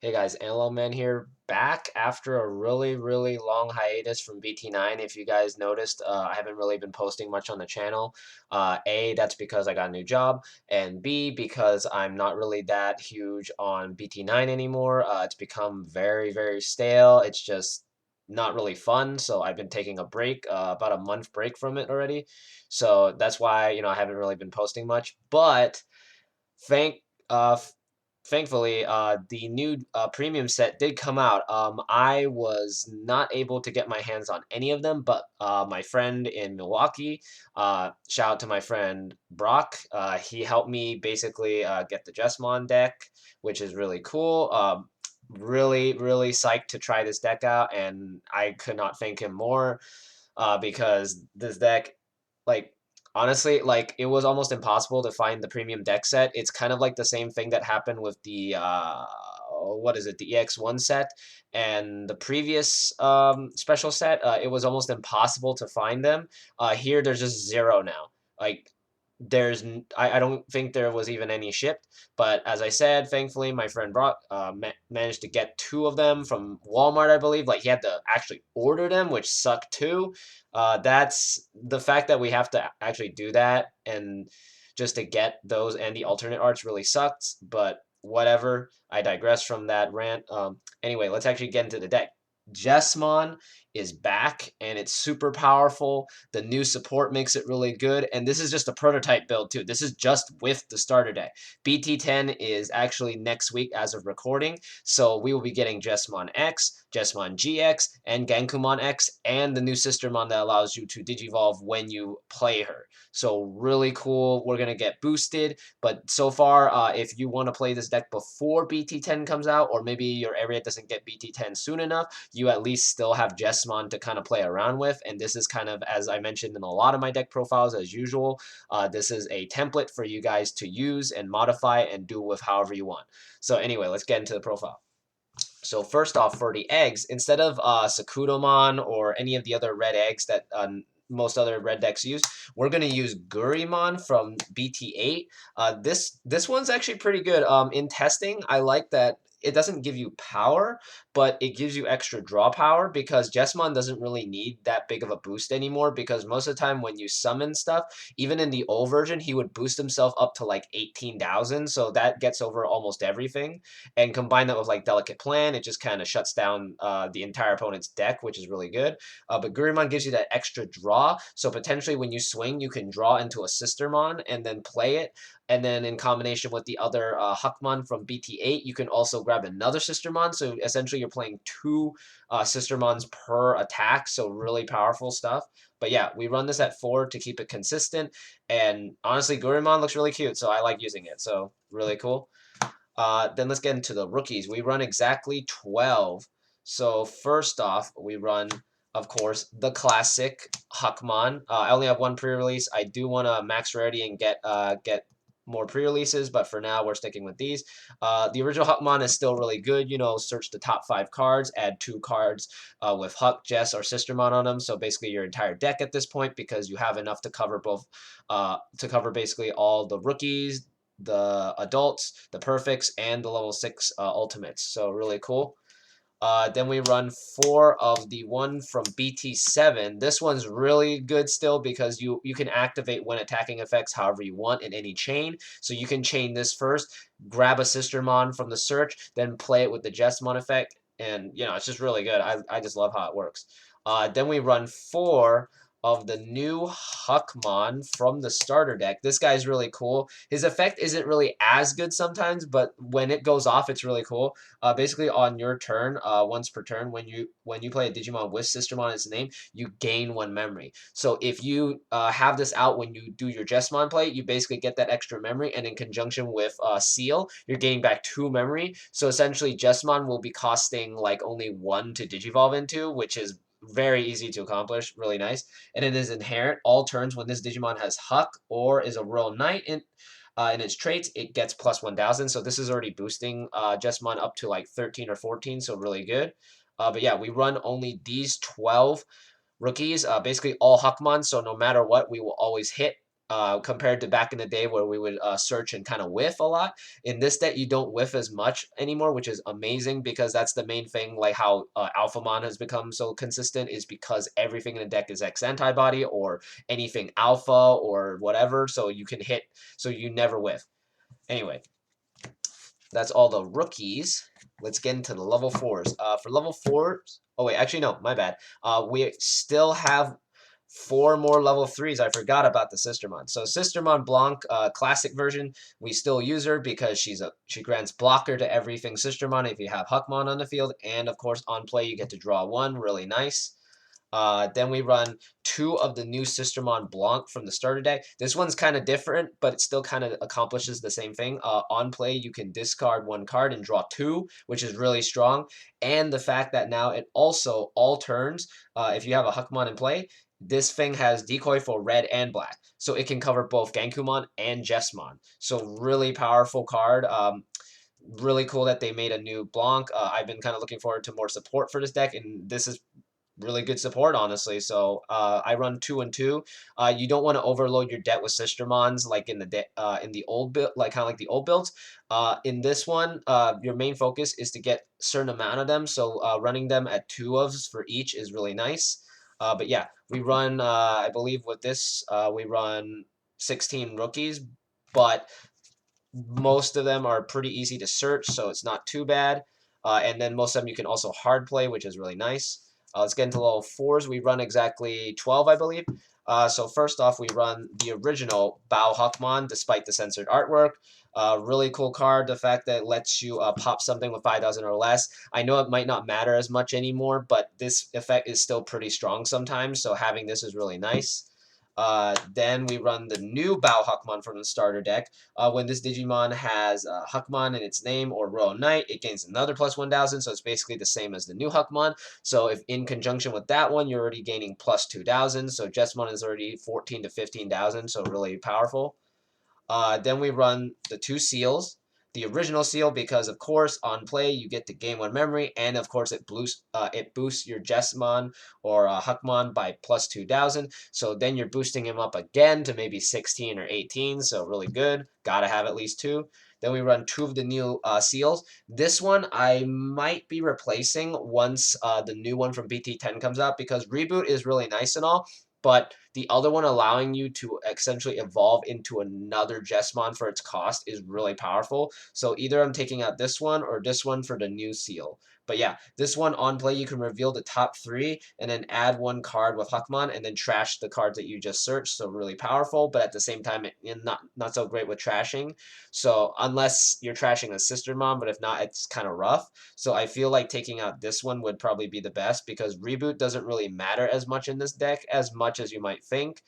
Hey guys, Antelope Man here, back after a really long hiatus from BT9. If you guys noticed, I haven't really been posting much on the channel. A, that's because I got a new job, and B, because I'm not really that huge on BT9 anymore. It's become very stale. It's just not really fun, so I've been taking a break, about a month break from it already. So that's why, I haven't really been posting much, but thank uh thankfully, the new premium set did come out. I was not able to get my hands on any of them, but my friend in Milwaukee, shout out to my friend Brock, he helped me basically get the Jesmon deck, which is really cool. Really psyched to try this deck out, and I could not thank him more because this deck, like, honestly, like, it was almost impossible to find the premium deck set. It's kind of like the same thing that happened with the what is it, the EX1 set and the previous special set. It was almost impossible to find them. Here, there's just zero now. Like, I don't think there was even any shipped, but as I said, thankfully my friend brought managed to get two of them from Walmart, I believe. Like, he had to actually order them, which sucked too. That's the fact that we have to actually do that, and just to get those and the alternate arts really sucks, but whatever. I digress from that rant. Anyway, let's actually get into the deck. Jesmon is back, and it's super powerful. The new support makes it really good, and this is just a prototype build too. This is just with the starter deck. BT10 is actually next week as of recording, so we will be getting Jesmon X, Jesmon GX, and Gankumon X, and the new Sistermon that allows you to Digivolve when you play her. So really cool. We're gonna get boosted, but so far, if you want to play this deck before BT10 comes out, or maybe your area doesn't get BT10 soon enough, you at least still have Jesmon to kind of play around with. And this is kind of, as I mentioned in a lot of my deck profiles as usual, this is a template for you guys to use and modify and do with however you want. So anyway, let's get into the profile. So first off, for the eggs, instead of Sakudomon or any of the other red eggs that most other red decks use, we're going to use Gurimon from BT8. This one's actually pretty good. In testing, I like that it doesn't give you power, but it gives you extra draw power, because Jesmon doesn't really need that big of a boost anymore, because most of the time when you summon stuff, even in the old version, he would boost himself up to like 18,000, so that gets over almost everything. And combine that with like Delicate Plan, it just kind of shuts down the entire opponent's deck, which is really good. But Gurimon gives you that extra draw, so potentially when you swing, you can draw into a Sistermon and then play it. And then in combination with the other Huckmon from BT8, you can also grab another Sistermon. So essentially you're playing two Sistermons per attack, so really powerful stuff. But yeah, we run this at 4 to keep it consistent. And honestly, Gurimon looks really cute, so I like using it. So really cool. Then let's get into the rookies. We run exactly 12. So first off, we run, of course, the classic Huckmon. I only have one pre-release. I do want to max rarity and get more pre-releases, but for now we're sticking with these. The original Huckmon is still really good. Search the top 5 cards, add 2 cards with Huck, Jess, or Sistermon on them. So basically your entire deck at this point, because you have enough to cover both, to cover basically all the rookies, the adults, the perfects, and the level 6 ultimates. So really cool. Then we run 4 of the one from BT7. This one's really good still, because you can activate when attacking effects however you want in any chain. So you can chain this first, grab a Sistermon from the search, then play it with the Jesmon effect. And, it's just really good. I just love how it works. Then we run 4 of the new Huckmon from the starter deck. This guy's really cool. His effect isn't really as good sometimes, but when it goes off, it's really cool. Basically, on your turn, once per turn, when you play a Digimon with Sistermon in its name, you gain 1 memory. So if you have this out when you do your Jesmon play, you basically get that extra memory, and in conjunction with Seal, you're gaining back 2 memory. So essentially, Jesmon will be costing like only 1 to Digivolve into, which is very easy to accomplish, really nice. And it is inherent all turns when this Digimon has Huck or is a Royal Knight in its traits, it gets plus 1,000. So this is already boosting Jesmon up to like 13 or 14, so really good. But yeah, we run only these 12 rookies, basically all Huckmon, so no matter what, we will always hit. compared to back in the day where we would search and kind of whiff a lot. In this deck, you don't whiff as much anymore, which is amazing because that's the main thing, like how Alphamon has become so consistent is because everything in the deck is X antibody or anything alpha or whatever, so you can hit, so you never whiff. Anyway, that's all the rookies. Let's get into the level 4s. For level 4s, oh wait, actually no, my bad. We still have 4 more level 3s. I forgot about the Sistermon. So Sistermon Blanc, classic version, we still use her because she grants blocker to everything Sistermon if you have Huckmon on the field, and of course on play you get to draw 1, really nice. Then we run 2 of the new Sistermon Blanc from the starter deck. This one's kind of different, but it still kind of accomplishes the same thing. On play, you can discard 1 card and draw 2, which is really strong. And the fact that now it also, all turns, if you have a Huckmon in play, this thing has decoy for red and black. So it can cover both Gankumon and Jesmon. So really powerful card. Really cool that they made a new Blanc. I've been kind of looking forward to more support for this deck, and this is really good support, honestly. So I run 2 and 2. You don't want to overload your deck with Sistermons like in the old build, like kind of like the old builds. In this one, your main focus is to get a certain amount of them. So running them at 2 ofs for each is really nice. But yeah, we run. I believe with this, we run 16 rookies, but most of them are pretty easy to search, so it's not too bad. And then most of them you can also hard play, which is really nice. Let's get into level 4s. We run exactly 12, I believe. So first off, we run the original Bao Huckmon, despite the censored artwork. Really cool card, the fact that it lets you pop something with 5,000 or less. I know it might not matter as much anymore, but this effect is still pretty strong sometimes, so having this is really nice. Then we run the new Bao Huckmon from the starter deck. When this Digimon has Huckmon in its name or Royal Knight, it gains another plus 1,000, so it's basically the same as the new Huckmon. So if in conjunction with that one, you're already gaining plus 2,000, so Jesmon is already 14 to 15,000, so really powerful. Then we run the 2 seals. The original seal, because of course on play you get to gain 1 memory, and of course it boosts your Jesmon or Huckmon by plus 2,000. So then you're boosting him up again to maybe 16 or 18. So really good. Gotta have at least 2. Then we run 2 of the new seals. This one I might be replacing once the new one from BT10 comes out, because Reboot is really nice and all, but the other one allowing you to essentially evolve into another Jesmon for its cost is really powerful. So either I'm taking out this one or this one for the new seal. But yeah, this one on play, you can reveal the top 3 and then add 1 card with Huckmon and then trash the cards that you just searched. So really powerful, but at the same time, not so great with trashing. So unless you're trashing a Sistermon, but if not, it's kind of rough. So I feel like taking out this one would probably be the best, because Reboot doesn't really matter as much in this deck as much as you might think.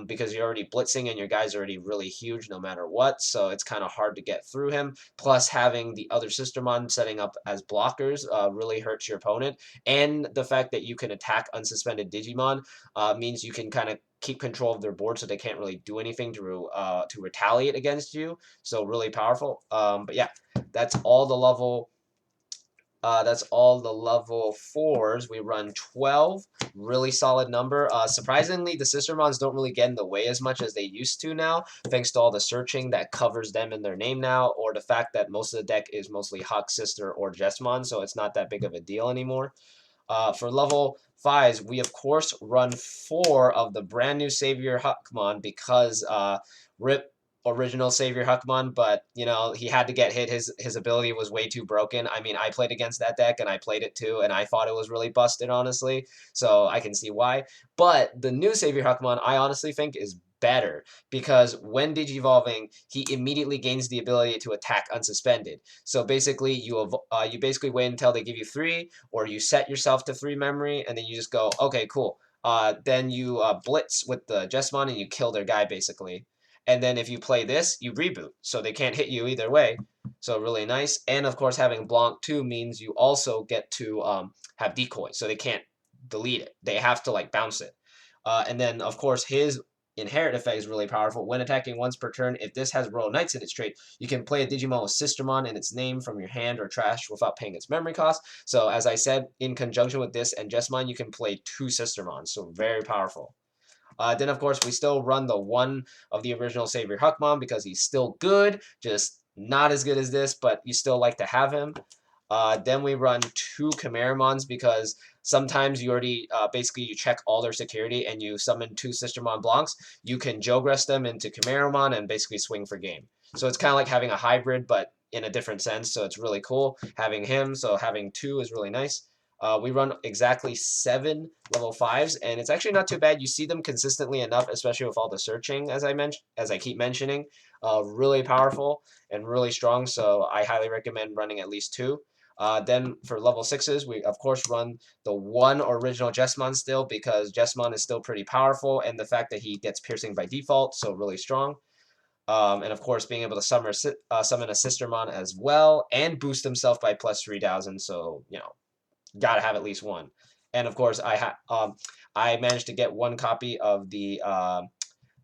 Because you're already blitzing and your guy's already really huge no matter what, so it's kind of hard to get through him. Plus, having the other Sistermon setting up as blockers really hurts your opponent. And the fact that you can attack unsuspended Digimon means you can kind of keep control of their board, so they can't really do anything to retaliate against you. So really powerful. But yeah, that's all the level. That's all the level 4s. We run 12. Really solid number. Surprisingly, the Sistermons don't really get in the way as much as they used to now, thanks to all the searching that covers them in their name now, or the fact that most of the deck is mostly Huck, Sister, or Jesmon, so it's not that big of a deal anymore. For level 5s, we of course run 4 of the brand new Savior Huckmon, because RIP original Savior Huckmon, but you know, he had to get hit. His ability was way too broken. I mean, I played against that deck and I played it too, and I thought it was really busted, honestly. So I can see why. But the new Savior Huckmon, I honestly think is better, because when digivolving, he immediately gains the ability to attack unsuspended. So basically, you basically wait until they give you 3, or you set yourself to 3 memory, and then you just go, okay, cool. Then you blitz with the Jesmon and you kill their guy, basically. And then if you play this, you reboot, so they can't hit you either way. So really nice. And of course, having Blanc too means you also get to have decoy, so they can't delete it. They have to like bounce it. And then of course his inherit effect is really powerful. When attacking once per turn, if this has Royal Knights in its trait, you can play a Digimon with Sistermon in its name from your hand or trash without paying its memory cost. So as I said, in conjunction with this and Jesmon, you can play 2 Sistermon. So very powerful. Then, of course, we still run the one of the original Savior Huckmon because he's still good, just not as good as this, but you still like to have him. Then we run 2 Chimeramons because sometimes you already basically you check all their security and you summon 2 Sistermon Blancs. You can Jogress them into Chimeramon and basically swing for game. So it's kind of like having a hybrid, but in a different sense. So it's really cool having him. So having 2 is really nice. We run exactly 7 level 5s, and it's actually not too bad. You see them consistently enough, especially with all the searching, as I keep mentioning. Really powerful and really strong. So I highly recommend running at least 2. Then for level 6s, we of course run the one original Jesmon still because Jesmon is still pretty powerful, and the fact that he gets piercing by default, so really strong. And of course, being able to summon a Sistermon as well and boost himself by plus 3,000. So gotta have at least one. And of course, I managed to get 1 copy of the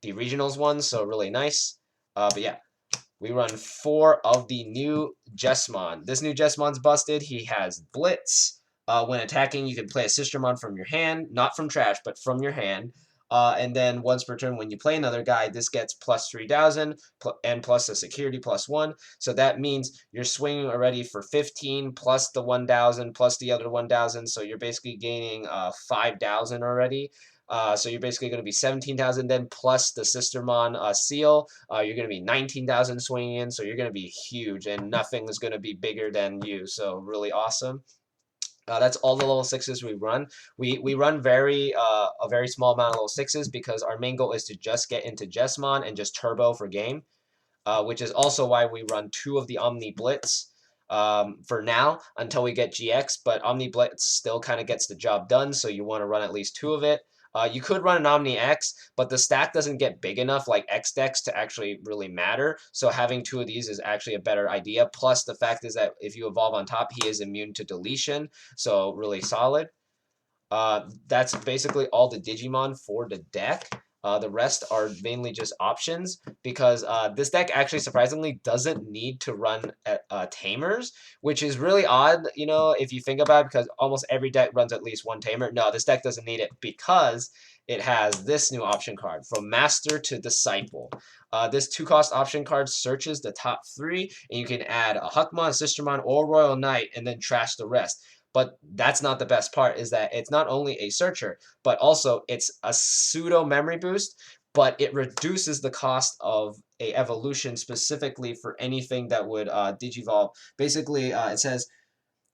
regionals one, so really nice. But yeah, we run 4 of the new Jesmon. This new Jesmon's busted. He has Blitz. When attacking, you can play a Sistermon from your hand, not from trash, but from your hand. And then once per turn, when you play another guy, this gets plus 3,000 and plus a security plus 1. So that means you're swinging already for 15 plus the 1,000 plus the other 1,000. So you're basically gaining 5,000 already. So you're basically going to be 17,000 then plus the Sistermon seal. You're going to be 19,000 swinging in, so you're going to be huge, and nothing is going to be bigger than you. So really awesome. That's all the level 6s we run. We run a very small amount of level 6s because our main goal is to just get into Jesmon and just turbo for game, which is also why we run 2 of the Omni Blitz for now until we get GX, but Omni Blitz still kind of gets the job done, so you want to run at least 2 of it. You could run an Omni X, but the stack doesn't get big enough like X decks to actually really matter. So having 2 of these is actually a better idea. Plus, the fact is that if you evolve on top, he is immune to deletion. So really solid. That's basically all the Digimon for the deck. The rest are mainly just options because this deck actually surprisingly doesn't need to run tamers, which is really odd, if you think about it, because almost every deck runs at least 1 tamer. No, this deck doesn't need it because it has this new option card, From Master to Disciple. This 2-cost option card searches the top 3, and you can add a Huckmon, Sistermon, or Royal Knight, and then trash the rest. But that's not the best part, is that it's not only a searcher, but also it's a pseudo memory boost, but it reduces the cost of a evolution specifically for anything that would digivolve. Basically, it says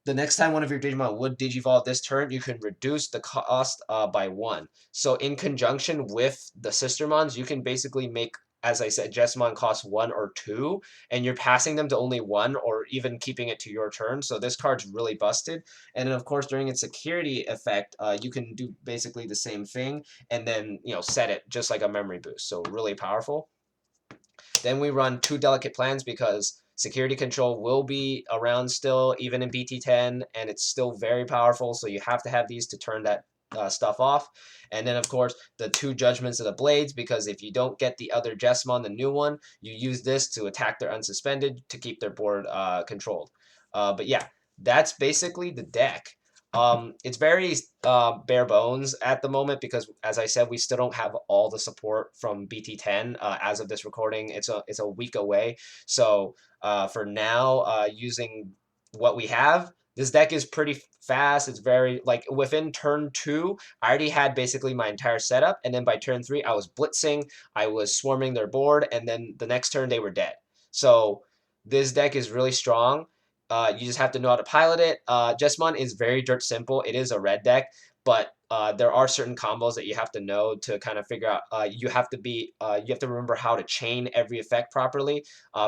the next time one of your Digimon would digivolve this turn, you can reduce the cost by 1. So in conjunction with the Sistermons, you can basically make, as I said, Jesmon costs 1 or 2, and you're passing them to only 1 or even keeping it to your turn. So this card's really busted. And then, of course, during its security effect, you can do basically the same thing and then, set it just like a memory boost. So really powerful. Then we run 2 delicate plans because security control will be around still, even in BT10, and it's still very powerful, so you have to have these to turn that stuff off. And then, of course, the 2 judgments of the blades, because if you don't get the other Jesmon, the new one, you use this to attack their unsuspended to keep their board controlled. But yeah, that's basically the deck. It's very bare bones at the moment because, as I said, we still don't have all the support from BT10 as of this recording. It's a week away. So for now, using what we have, this deck is pretty fast. It's very, like, within turn 2, I already had basically my entire setup, and then by turn 3, I was blitzing, I was swarming their board, and then the next turn they were dead. So this deck is really strong. You just have to know how to pilot it. Jesmon is very dirt simple. It is a red deck, but there are certain combos that you have to know to kind of figure out. You have to remember how to chain every effect properly.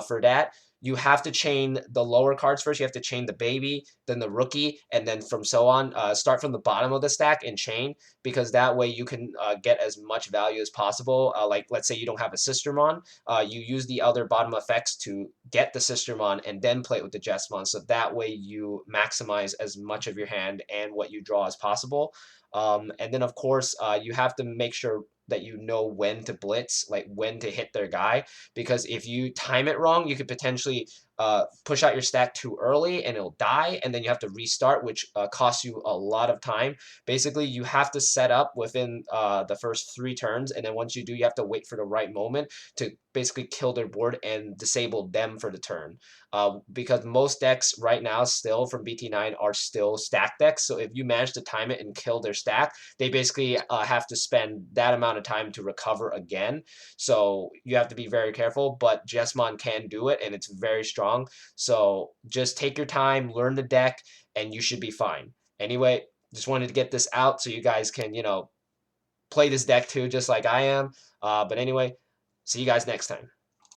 For that, you have to chain the lower cards first. You have to chain the baby, then the rookie, and then from so on. Start from the bottom of the stack and chain, because that way you can get as much value as possible. Like, let's say you don't have a Sistermon, you use the other bottom effects to get the Sistermon and then play it with the Jesmon, so that way you maximize as much of your hand and what you draw as possible. And then, of course, you have to make sure that you know when to blitz, like when to hit their guy, because if you time it wrong, you could potentially push out your stack too early and it'll die, and then you have to restart, which costs you a lot of time. Basically, you have to set up within the first 3 turns, and then once you do, you have to wait for the right moment to basically kill their board and disable them for the turn. Because most decks right now still from BT9 are still stack decks, so if you manage to time it and kill their stack, they basically have to spend that amount of time to recover again. So you have to be very careful, but Jesmon can do it, and it's very strong. So just take your time, learn the deck, and you should be fine. Anyway, just wanted to get this out so you guys can, play this deck too, just like I am. But anyway, see you guys next time.